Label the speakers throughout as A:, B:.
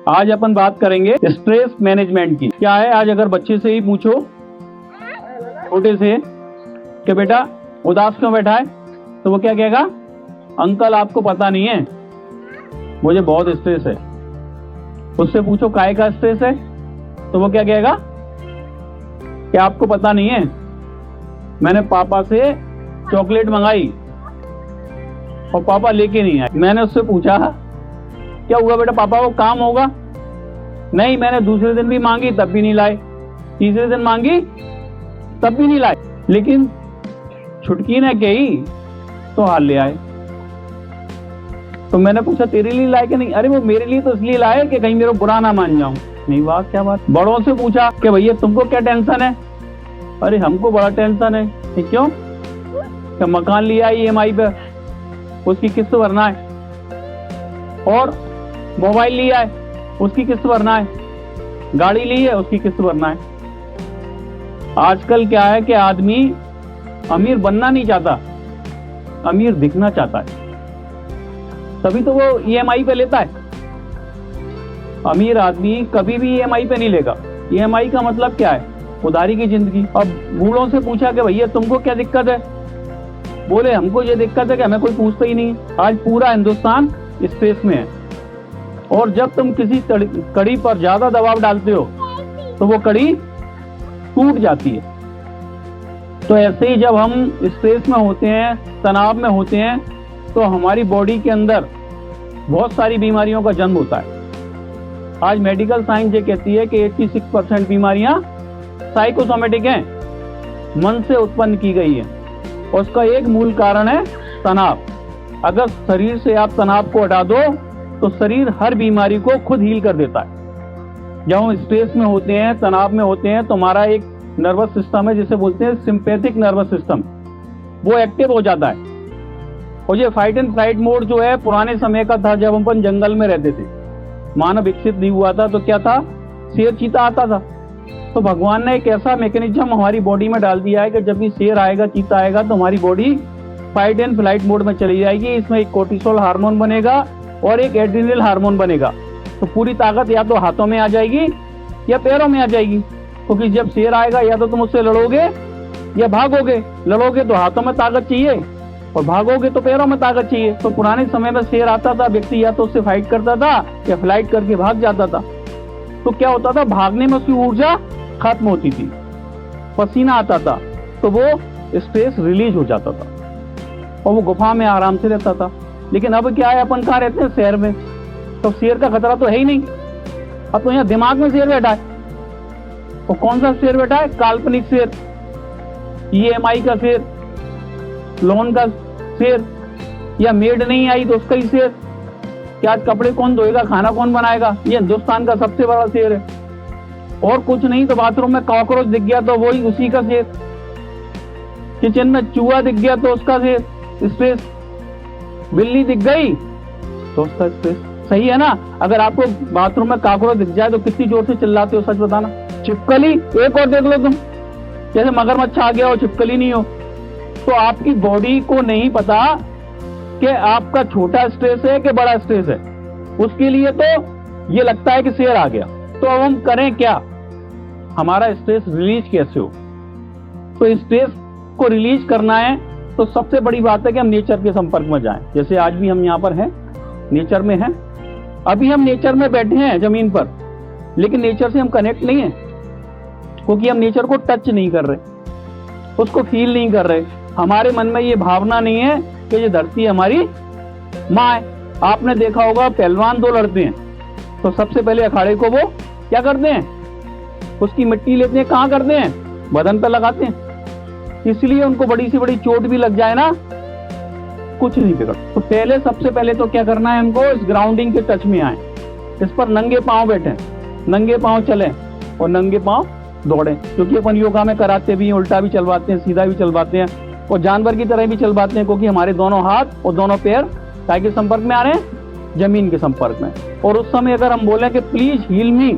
A: आज अपन बात करेंगे स्ट्रेस मैनेजमेंट की। क्या है, आज अगर बच्चे से ही पूछो, छोटे से, कि बेटा उदास क्यों बैठा है, तो वो क्या कहेगा? अंकल आपको पता नहीं है, मुझे बहुत स्ट्रेस है। उससे पूछो काहे का स्ट्रेस है, तो वो क्या कहेगा? कि आपको पता नहीं है, मैंने पापा से चॉकलेट मंगाई और पापा लेके नहीं आए। मैंने उससे पूछा क्या हुआ बेटा, पापा को काम होगा? नहीं, मैंने दूसरे दिन भी मांगी तब भी नहीं लाए, तीसरे दिन मांगी तब भी नहीं लाए, लेकिन छुटकी ने कही तो हाल ले आए। तो मैंने पूछा तेरे लिए लाए कि नहीं? अरे वो मेरे लिए तो इसलिए लाए कि कहीं मेरा बुरा ना मान जाऊं। नहीं, वाह क्या बात। बड़ों से पूछा कि भैया तुमको क्या टेंशन है? अरे हमको बड़ा टेंशन है। क्यों? क्या मकान लिया EMI पे, उसकी किस्त भरना है, और मोबाइल लिया है उसकी किस्त भरना है, गाड़ी ली है उसकी किस्त भरना है। आजकल क्या है कि आदमी अमीर बनना नहीं चाहता, अमीर दिखना चाहता है, तभी तो वो EMI पे लेता है। अमीर आदमी कभी भी EMI पे नहीं लेगा। EMI का मतलब क्या है? उधारी की जिंदगी। अब बूढ़ों से पूछा कि भैया तुमको क्या दिक्कत है? बोले हमको ये दिक्कत है कि हमें कोई पूछता ही नहीं। आज पूरा हिंदुस्तान स्ट्रेस में है, और जब तुम किसी कड़ी पर ज्यादा दबाव डालते हो तो वो कड़ी टूट जाती है। तो ऐसे ही जब हम स्ट्रेस में होते हैं, तनाव में होते हैं, तो हमारी बॉडी के अंदर बहुत सारी बीमारियों का जन्म होता है। आज मेडिकल साइंस ये कहती है कि 86% बीमारियां साइकोसोमेटिक हैं, मन से उत्पन्न की गई है। और उसका एक मूल कारण है तनाव। अगर शरीर से आप तनाव को हटा दो तो शरीर हर बीमारी को खुद हील कर देता है। जब हम स्ट्रेस में होते हैं, तनाव में होते हैं, तो हमारा एक नर्वस सिस्टम है जिसे बोलते हैं सिंपैथिक नर्वस सिस्टम, वो एक्टिव हो जाता है। और ये फाइट एंड फ्लाइट मोड जो है पुराने समय का था, जब अपन जंगल में रहते थे, मानव विकसित नहीं हुआ था, तो क्या था? शेर चीता आता था। तो भगवान ने एक ऐसा मैकेनिज्म हमारी बॉडी में डाल दिया है कि जब भी शेर आएगा, चीता आएगा, तो हमारी body fight and flight mode में चली जाएगी। इसमें एक कोर्टिसोल हार्मोन बनेगा और एक एड्रिनल हार्मोन बनेगा। तो पूरी ताकत या तो हाथों में आ जाएगी या पैरों में आ जाएगी, क्योंकि जब शेर आएगा या तो तुम उससे लड़ोगे या भागोगे। लड़ोगे तो हाथों में ताकत चाहिए, और भागोगे तो पैरों में ताकत चाहिए। तो पुराने समय में शेर आता था, व्यक्ति या तो उससे फाइट करता था या फ्लाइट करके भाग जाता था। तो क्या होता था? भागने में उसकी ऊर्जा खत्म होती थी, पसीना आता था, तो वो स्ट्रेस रिलीज हो जाता था और वो गुफा में आराम से रहता था। लेकिन अब क्या है, अपन कहाँ रहते हैं? शहर में। तो शेर का खतरा तो है ही नहीं। अब तो यहाँ दिमाग में शेर बैठा है। और कौन सा शेर बैठा है? काल्पनिक शेर, EMI का शेर, लोन का शेर, या मेड नहीं आई तो उसका ही शेर। क्या आज कपड़े कौन धोएगा, खाना कौन बनाएगा? ये हिंदुस्तान का सबसे बड़ा शेर है। और कुछ नहीं तो बाथरूम में कॉकरोच दिख गया तो वही उसी का शेर, किचन में चूहा दिख गया तो उसका शेर स्ट्रेस, बिल्ली दिख गई तो उसका स्ट्रेस। सही है ना? अगर आपको बाथरूम में कॉकरोच दिख जाए तो कितनी जोर से चिल्लाते हो, सच बताना। छिपकली एक और देख लो तुम, जैसे मगरमच्छ आ गया हो, छिपकली नहीं हो। तो आपकी बॉडी को नहीं पता कि आपका छोटा स्ट्रेस है कि बड़ा स्ट्रेस है। उसके लिए तो ये लगता है कि शेर आ गया। तो अब हम करें क्या? हमारा स्ट्रेस रिलीज कैसे हो? तो स्ट्रेस को रिलीज करना है तो सबसे बड़ी बात है कि हम नेचर के संपर्क में जाएं। जैसे आज भी हम यहाँ पर हैं, नेचर में हैं। अभी हम नेचर में बैठे हैं जमीन पर, लेकिन नेचर से हम कनेक्ट नहीं है, क्योंकि हम नेचर को टच नहीं कर रहे, उसको फील नहीं कर रहे। हमारे मन में ये भावना नहीं है कि ये धरती हमारी माँ है। आपने देखा होगा, पहलवान दो लड़ते हैं तो सबसे पहले अखाड़े को वो क्या करते हैं? उसकी मिट्टी लेते हैं, कहाँ करते हैं? बदन पर लगाते हैं। इसलिए उनको बड़ी से बड़ी चोट भी लग जाए ना, कुछ नहीं बिगड़। तो पहले सबसे पहले तो क्या करना है हमको? इस ग्राउंडिंग के टच में आए, इस पर नंगे पांव बैठे, नंगे पांव चलें और नंगे पांव दौड़ें। क्योंकि अपन योगा में कराते भी हैं, उल्टा भी चलवाते हैं, सीधा भी चलवाते हैं, और जानवर की तरह भी चलवाते हैं, क्योंकि हमारे दोनों हाथ और दोनों पैर काय के संपर्क में आ रहे हैं? जमीन के संपर्क में। और उस समय अगर हम बोले कि प्लीज हील मी,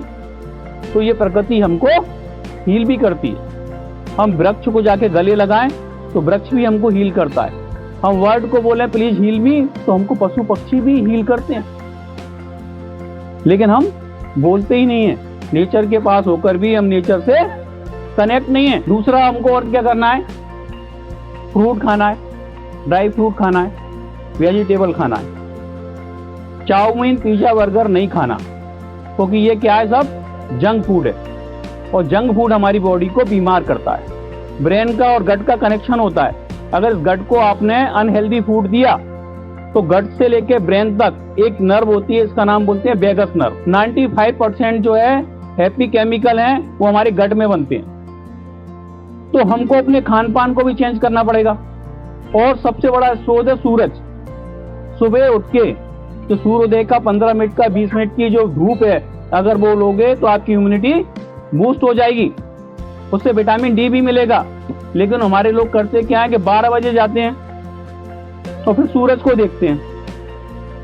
A: तो ये प्रकृति हमको हील भी करती है। हम वृक्ष को जाके गले लगाएं तो वृक्ष भी हमको हील करता है। हम वर्ड को बोले प्लीज हील मी, तो हमको पशु पक्षी भी हील करते हैं। लेकिन हम बोलते ही नहीं है। नेचर के पास होकर भी हम नेचर से कनेक्ट नहीं है। दूसरा हमको और क्या करना है, फ्रूट खाना है, ड्राई फ्रूट खाना है, वेजिटेबल खाना है। चाउमीन, पिज्जा, बर्गर नहीं खाना, क्योंकि ये क्या है, सब जंक फूड है और जंक फूड हमारी बॉडी को बीमार करता है। ब्रेन का और गट का कनेक्शन होता है। अगर इस गट को आपने अनहेल्दी फूड दिया तो गट से लेके ब्रेन तक एक नर्व होती है, इसका नाम बोलते हैं वेगस नर्व। 95% जो है हैप्पी केमिकल हैं वो हमारे गट में बनते हैं। तो हमको अपने खान पान को भी चेंज करना पड़ेगा। और सबसे बड़ा स्रोत है सूरज। सुबह उठ के जो सूर्योदय का 15 मिनट का 20 मिनट की जो धूप है, अगर वो लोगे तो आपकी इम्यूनिटी बूस्ट हो जाएगी, उससे विटामिन डी भी मिलेगा। लेकिन हमारे लोग करते क्या है कि 12 बजे जाते हैं और फिर सूरज को देखते हैं।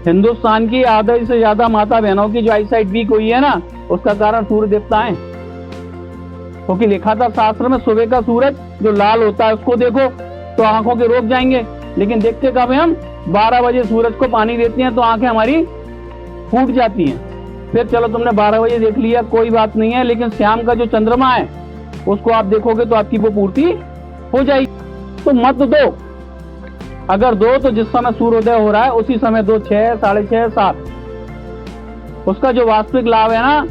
A: हिंदुस्तान की आधे से ज्यादा माता बहनों की जो आईसाइट वीक हुई है ना, उसका कारण सूर्य देवता है। क्योंकि लिखा था शास्त्र में, सुबह का सूरज जो लाल होता है उसको देखो तो आंखों के रोग जाएंगे। लेकिन देखते कब है हम, 12 बजे सूरज को पानी देते हैं तो आंखें हमारी फूट जाती हैं। फिर चलो तुमने 12 बजे देख लिया, कोई बात नहीं है, लेकिन शाम का जो चंद्रमा है उसको आप देखोगे तो आपकी वो पूर्ति हो जाएगी। तो मत दो, अगर दो तो जिस समय सूर्योदय हो रहा है उसी समय दो, 6, 6:30, 7। उसका जो वास्तविक लाभ है ना,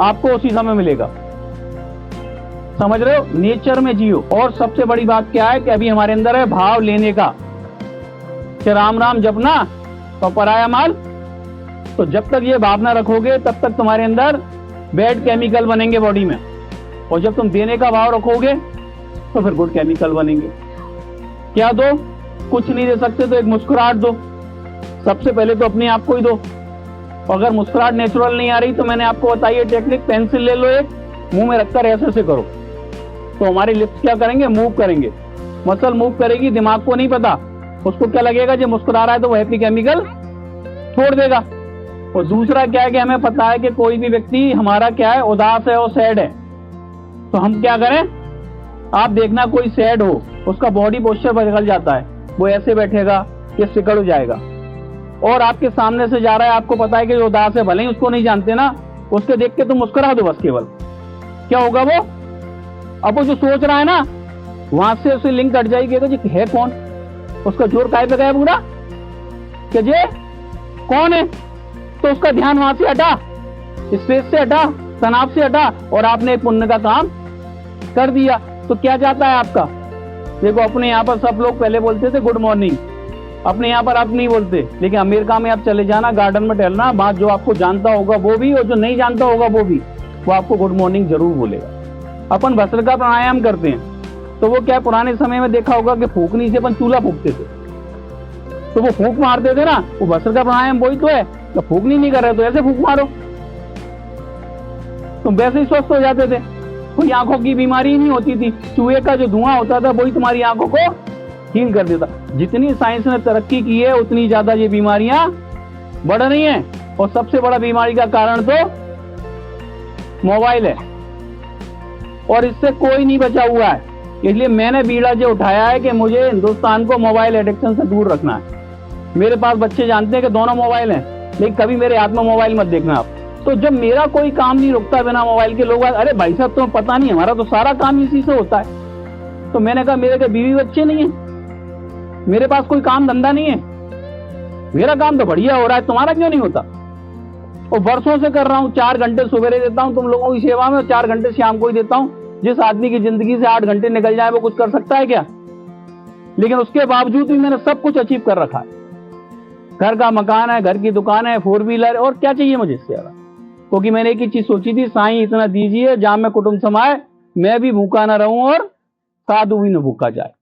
A: आपको उसी समय मिलेगा। समझ रहे हो, नेचर में जियो। और सबसे बड़ी बात क्या है कि अभी हमारे अंदर है भाव लेने का, कि राम राम जपना तो पराया माल। तो जब तक ये भावना रखोगे तब तक तुम्हारे अंदर बैड केमिकल बनेंगे बॉडी में, और जब तुम देने का भाव रखोगे तो फिर गुड केमिकल बनेंगे। क्या दो, कुछ नहीं दे सकते तो एक मुस्कुराहट दो। सबसे पहले तो अपने आप को ही दो। अगर मुस्कुराहट नेचुरल नहीं आ रही तो मैंने आपको बताई है टेक्निक, पेंसिल ले लो एक, मुंह में रखकर ऐसे करो तो हमारी लिप्स क्या करेंगे, मूव करेंगे। मसल मूव करेगी, दिमाग को नहीं पता, उसको क्या लगेगा जो मुस्कुरा रहा है तो वो हैप्पी केमिकल छोड़ देगा। और दूसरा क्या है कि हमें पता है कि कोई भी व्यक्ति हमारा क्या है, उदास है और सैड है, तो हम क्या करें, आप देखना कोई सैड हो उसका बॉडी पोस्चर बदल जाता है, वो ऐसे बैठेगा, ये सिकड़ हो जाएगा। और आपके सामने से जा रहा है, आपको पता है कि जो उदास है, भले ही उसको नहीं जानते ना, उसके देख के तुम मुस्कुरा दो बस केवल, क्या होगा वो, अब वो जो सोच रहा है ना वहां से उसे लिंक कट जाएगी। तो जी है कौन, उसका जोर काय पे गया पूरा कि जे कौन है, तो उसका ध्यान वहां से हटा, स्ट्रेस से हटा, तनाव से हटा, और आपने एक पुण्य का काम कर दिया। तो क्या जाता है आपका, देखो अपने यहाँ पर सब लोग पहले बोलते थे गुड मॉर्निंग, अपने यहाँ पर आप नहीं बोलते, लेकिन अमेरिका में आप चले जाना, गार्डन में टहलना, बात जो आपको जानता होगा वो भी और जो नहीं जानता होगा वो भी, वो आपको गुड मॉर्निंग जरूर बोलेगा। अपन भस्त्रिका प्राणायाम करते हैं तो वो क्या, पुराने समय में देखा होगा कि फूकनी से अपन चूल्हा फूकते थे, तो वो फूक मारते थे ना, वो भस्त्रिका प्राणायाम वही तो है। तो फूकनी नहीं कर रहे तो ऐसे फूक मारो, तुम वैसे ही स्वस्थ हो जाते थे, कोई आंखों की बीमारी नहीं होती थी। चूहे का जो धुआं होता था वही तुम्हारी आंखों को हील कर देता। जितनी साइंस ने तरक्की की है उतनी ज्यादा ये बीमारियां बढ़ रही हैं, और सबसे बड़ा बीमारी का कारण तो मोबाइल है, और इससे कोई नहीं बचा हुआ है। इसलिए मैंने बीड़ा जो उठाया है कि मुझे हिंदुस्तान को मोबाइल एडिक्शन से दूर रखना है। मेरे पास बच्चे जानते हैं कि दोनों मोबाइल हैं, लेकिन कभी मेरे हाथ में मोबाइल मत देखना आप। तो जब मेरा कोई काम नहीं रुकता बिना मोबाइल के, लोग अरे भाई साहब तुम्हें पता नहीं, हमारा तो सारा काम इसी से होता है। तो मैंने कहा मेरे के बीवी बच्चे नहीं है, मेरे पास कोई काम धंधा नहीं है, मेरा काम तो बढ़िया हो रहा है, तुम्हारा क्यों नहीं होता। और वर्षों से कर रहा हूँ, 4 घंटे सवेरे देता हूँ तुम लोगों की सेवा में, 4 घंटे शाम को ही देता हूँ। जिस आदमी की जिंदगी से 8 घंटे निकल जाए वो कुछ कर सकता है क्या? लेकिन उसके बावजूद भी मैंने सब कुछ अचीव कर रखा है। घर का मकान है, घर की दुकान है, 4 व्हीलर, और क्या चाहिए मुझे इससे ज्यादा। क्योंकि मैंने एक ही चीज सोची थी, साईं इतना दीजिए जहां में कुटुंब समाए, मैं भी भूखा ना रहूं और साधु भी न भूखा जाए।